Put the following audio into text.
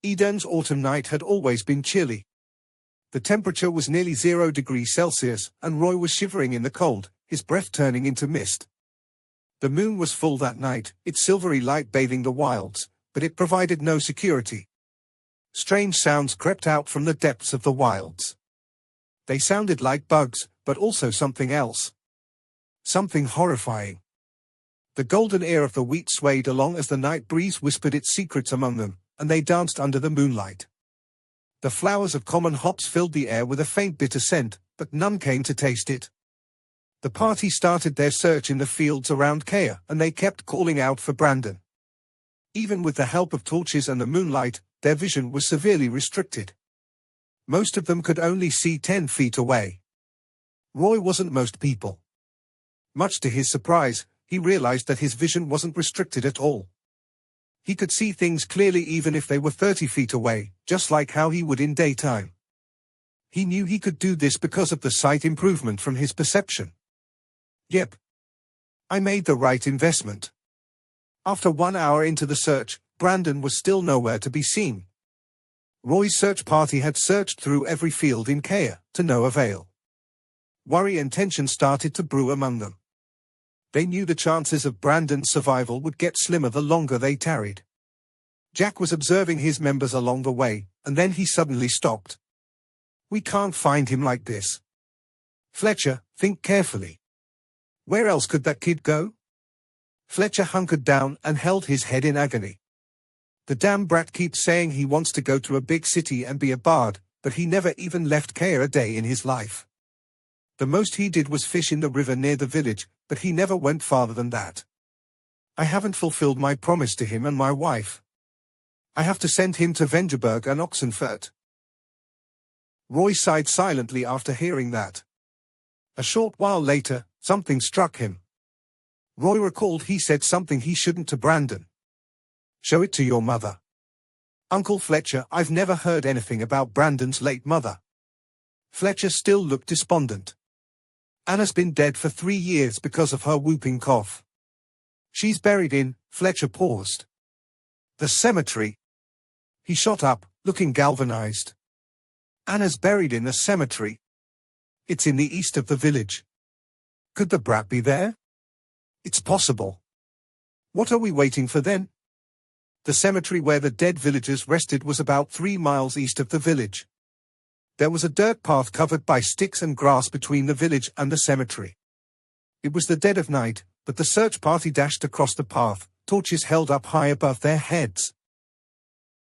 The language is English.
Eden's autumn night had always been chilly. The temperature was nearly 0 degrees Celsius, and Roy was shivering in the cold, his breath turning into mist. The moon was full that night, its silvery light bathing the wilds, but it provided no security. Strange sounds crept out from the depths of the wilds. They sounded like bugs, but also something else. Something horrifying. The golden ear of the wheat swayed along as the night breeze whispered its secrets among them, and they danced under the moonlight. The flowers of common hops filled the air with a faint bitter scent, but none came to taste it. The party started their search in the fields around Kea, and they kept calling out for Brandon. Even with the help of torches and the moonlight, their vision was severely restricted. Most of them could only see 10 feet away. Roy wasn't most people. Much to his surprise, he realized that his vision wasn't restricted at all. He could see things clearly even if they were 30 feet away, just like how he would in daytime. He knew he could do this because of the sight improvement from his perception. Yep. I made the right investment. After 1 hour into the search, Brandon was still nowhere to be seen. Roy's search party had searched through every field in Kea, to no avail. Worry and tension started to brew among them. They knew the chances of Brandon's survival would get slimmer the longer they tarried. Jack was observing his members along the way, and then he suddenly stopped. We can't find him like this. Fletcher, think carefully. Where else could that kid go? Fletcher hunkered down and held his head in agony. The damn brat keeps saying he wants to go to a big city and be a bard, but he never even left Kea a day in his life. The most he did was fish in the river near the village, but he never went farther than that. I haven't fulfilled my promise to him and my wife. I have to send him to Vengerberg and Oxenfurt. Roy sighed silently after hearing that. A short while later, something struck him. Roy recalled he said something he shouldn't to Brandon. Show it to your mother. Uncle Fletcher, I've never heard anything about Brandon's late mother. Fletcher still looked despondent. Anna's been dead for 3 years because of her whooping cough. She's buried in, Fletcher paused. The cemetery. He shot up, looking galvanized. Anna's buried in the cemetery. It's in the east of the village. Could the brat be there? It's possible. What are we waiting for then? The cemetery where the dead villagers rested was about 3 miles east of the village. There was a dirt path covered by sticks and grass between the village and the cemetery. It was the dead of night, but the search party dashed across the path, torches held up high above their heads.